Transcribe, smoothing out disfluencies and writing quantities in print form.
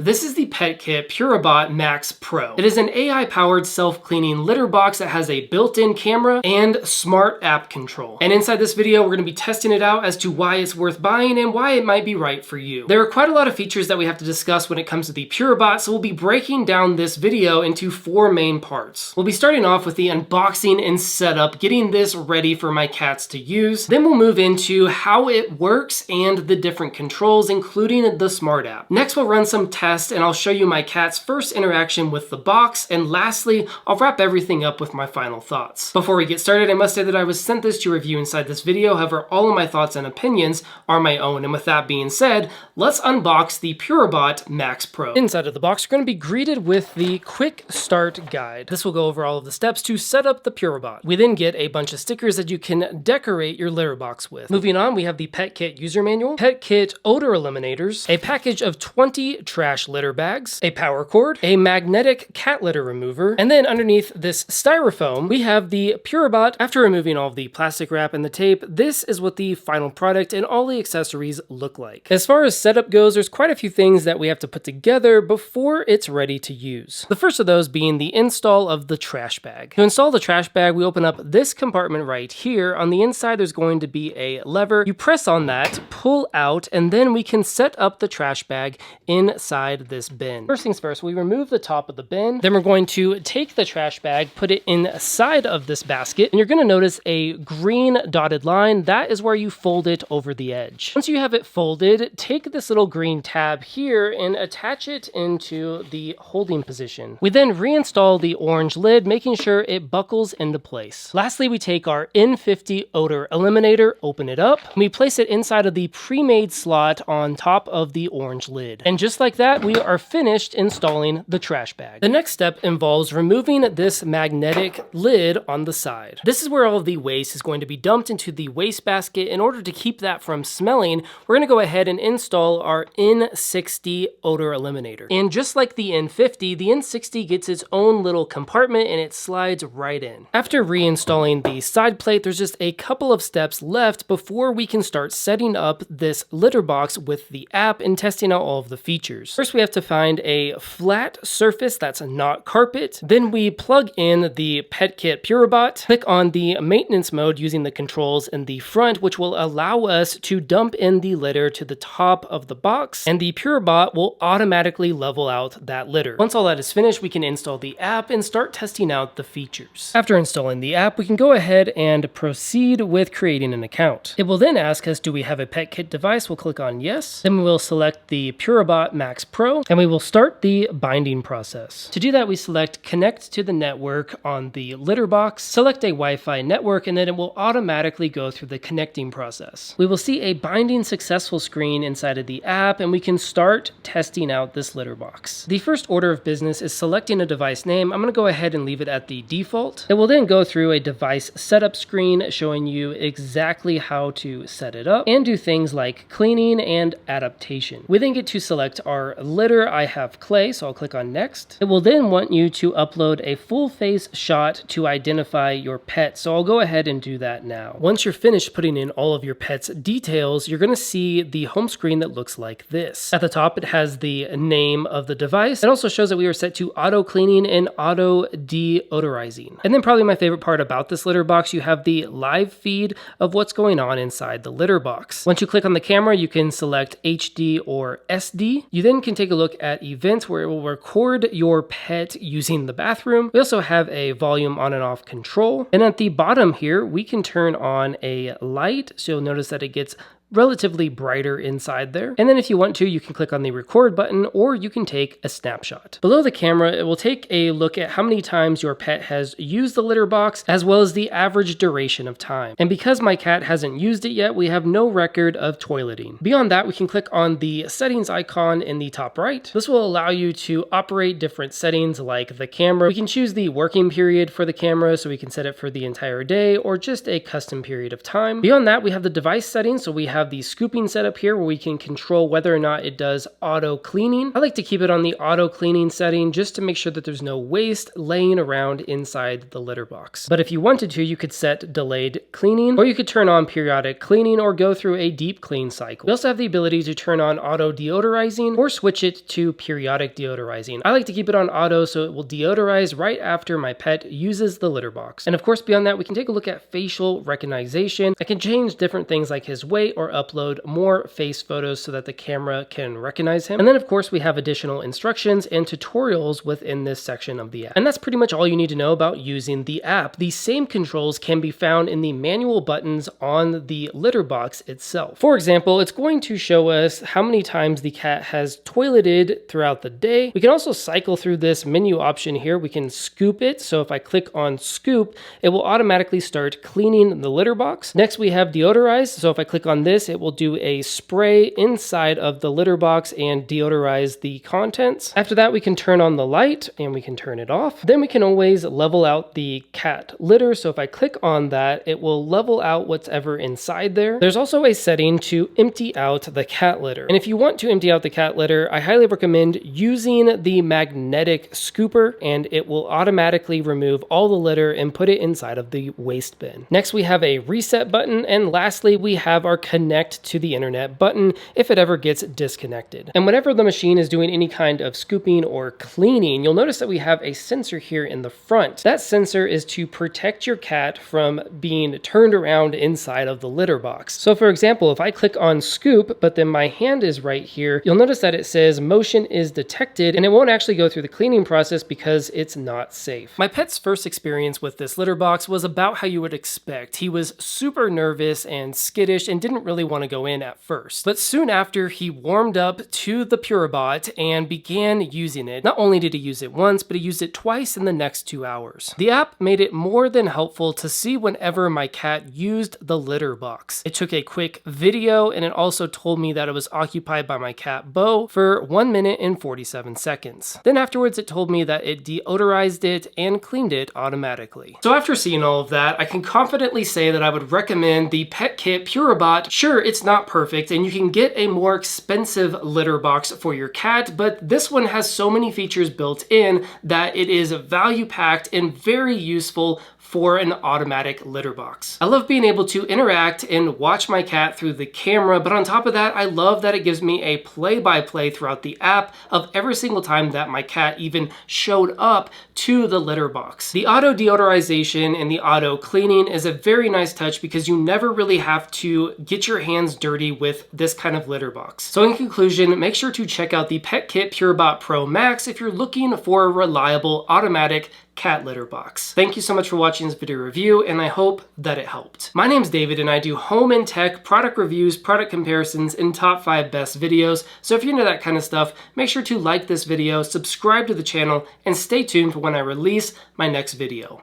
This is the PetKit Puribot Max Pro. It is an AI-powered self-cleaning litter box that has a built-in camera and smart app control. And inside this video, we're going to be testing it out as to why it's worth buying and why it might be right for you. There are quite a lot of features that we have to discuss when it comes to the Puribot, so we'll be breaking down this video into 4 main parts. We'll be starting off with the unboxing and setup, getting this ready for my cats to use. Then we'll move into how it works and the different controls, including the smart app. Next, we'll run some tests and I'll show you my cat's first interaction with the box, and lastly, I'll wrap everything up with my final thoughts. Before we get started, I must say that I was sent this to review inside this video, however, all of my thoughts and opinions are my own, and with that being said, let's unbox the Puribot Max Pro. Inside of the box, you're going to be greeted with the quick start guide. This will go over all of the steps to set up the Puribot. We then get a bunch of stickers that you can decorate your litter box with. Moving on, we have the PetKit user manual, PetKit odor eliminators, a package of 20 trash litter bags, a power cord, a magnetic cat litter remover, and then underneath this styrofoam, we have the Puribot. After removing all of the plastic wrap and the tape, this is what the final product and all the accessories look like. As far as setup goes, there's quite a few things that we have to put together before it's ready to use. The first of those being the install of the trash bag. To install the trash bag, we open up this compartment right here. On the inside, there's going to be a lever. You press on that, pull out, and then we can set up the trash bag inside this bin. First things first, we remove the top of the bin. Then we're going to take the trash bag, put it inside of this basket, and you're going to notice a green dotted line. That is where you fold it over the edge. Once you have it folded, take this little green tab here and attach it into the holding position. We then reinstall the orange lid, making sure it buckles into place. Lastly, we take our N50 odor eliminator, open it up, and we place it inside of the pre-made slot on top of the orange lid. And just like that, we are finished installing the trash bag. The next step involves removing this magnetic lid on the side. This is where all of the waste is going to be dumped into the waste basket. In order to keep that from smelling, we're going to go ahead and install our N60 odor eliminator. And just like the N50, the N60 gets its own little compartment and it slides right in. After reinstalling the side plate, there's just a couple of steps left before we can start setting up this litter box with the app and testing out all of the features. First, we have to find a flat surface that's not carpet. Then we plug in the PetKit Puribot, click on the maintenance mode using the controls in the front, which will allow us to dump in the litter to the top of the box, and the Puribot will automatically level out that litter. Once all that is finished, we can install the app and start testing out the features. After installing the app, we can go ahead and proceed with creating an account. It will then ask us, do we have a PetKit device? We'll click on yes. Then we will select the Puribot Max Pro, and we will start the binding process. To do that, we select connect to the network on the litter box, select a Wi-Fi network, and then it will automatically go through the connecting process. We will see a binding successful screen inside of the app, and we can start testing out this litter box. The first order of business is selecting a device name. I'm going to go ahead and leave it at the default. It will then go through a device setup screen showing you exactly how to set it up and do things like cleaning and adaptation. We then get to select our litter. I have clay, so I'll click on next. It will then want you to upload a full face shot to identify your pet, so I'll go ahead and do that now. Once you're finished putting in all of your pet's details, you're going to see the home screen that looks like this. At the top, it has the name of the device. It also shows that we are set to auto cleaning and auto deodorizing. And then probably my favorite part about this litter box, you have the live feed of what's going on inside the litter box. Once you click on the camera, you can select HD or SD. You then can take a look at events where it will record your pet using the bathroom. We also have a volume on and off control. And at the bottom here, we can turn on a light. So you'll notice that it gets relatively brighter inside there. And then if you want to, you can click on the record button or you can take a snapshot. Below the camera, it will take a look at how many times your pet has used the litter box as well as the average duration of time. And because my cat hasn't used it yet, we have no record of toileting. Beyond that, we can click on the settings icon in the top right. This will allow you to operate different settings like the camera. We can choose the working period for the camera, so we can set it for the entire day or just a custom period of time. Beyond that, we have the device settings. So we have have the scooping setup here where we can control whether or not it does auto cleaning. I like to keep it on the auto cleaning setting just to make sure that there's no waste laying around inside the litter box. But if you wanted to, you could set delayed cleaning, or you could turn on periodic cleaning or go through a deep clean cycle. We also have the ability to turn on auto deodorizing or switch it to periodic deodorizing. I like to keep it on auto so it will deodorize right after my pet uses the litter box. And of course, beyond that, we can take a look at facial recognition. I can change different things like his weight or upload more face photos so that the camera can recognize him. And then of course, we have additional instructions and tutorials within this section of the app. And that's pretty much all you need to know about using the app. The same controls can be found in the manual buttons on the litter box itself. For example, it's going to show us how many times the cat has toileted throughout the day. We can also cycle through this menu option here. We can scoop it. So if I click on scoop, it will automatically start cleaning the litter box. Next, we have deodorize. So if I click on this, it will do a spray inside of the litter box and deodorize the contents. After that, we can turn on the light and we can turn it off. Then we can always level out the cat litter. So if I click on that, it will level out whatever inside there. There's also a setting to empty out the cat litter. And if you want to empty out the cat litter, I highly recommend using the magnetic scooper, and it will automatically remove all the litter and put it inside of the waste bin. Next, we have a reset button. And lastly, we have our connect to the internet button if it ever gets disconnected. And whenever the machine is doing any kind of scooping or cleaning, you'll notice that we have a sensor here in the front. That sensor is to protect your cat from being turned around inside of the litter box. So for example, if I click on scoop, but then my hand is right here, you'll notice that it says motion is detected, and it won't actually go through the cleaning process because it's not safe. My pet's first experience with this litter box was about how you would expect. He was super nervous and skittish and didn't really want to go in at first. But soon after, he warmed up to the Puribot and began using it. Not only did he use it once, but he used it twice in the next 2 hours. The app made it more than helpful to see whenever my cat used the litter box. It took a quick video, and it also told me that it was occupied by my cat Bo for 1 minute and 47 seconds. Then afterwards, it told me that it deodorized it and cleaned it automatically. So after seeing all of that, I can confidently say that I would recommend the PetKit Puribot. Sure, it's not perfect, and you can get a more expensive litter box for your cat, but this one has so many features built in that it is value-packed and very useful for an automatic litter box. I love being able to interact and watch my cat through the camera, but on top of that, I love that it gives me a play-by-play throughout the app of every single time that my cat even showed up to the litter box. The auto deodorization and the auto cleaning is a very nice touch because you never really have to get your hands dirty with this kind of litter box. So in conclusion, make sure to check out the PetKit Puribot Pro Max if you're looking for a reliable automatic cat litter box. Thank you so much for watching this video review, and I hope that it helped. My name's David, and I do home and tech product reviews, product comparisons, and top 5 best videos. So if you're into that kind of stuff, make sure to like this video, subscribe to the channel, and stay tuned for when I release my next video.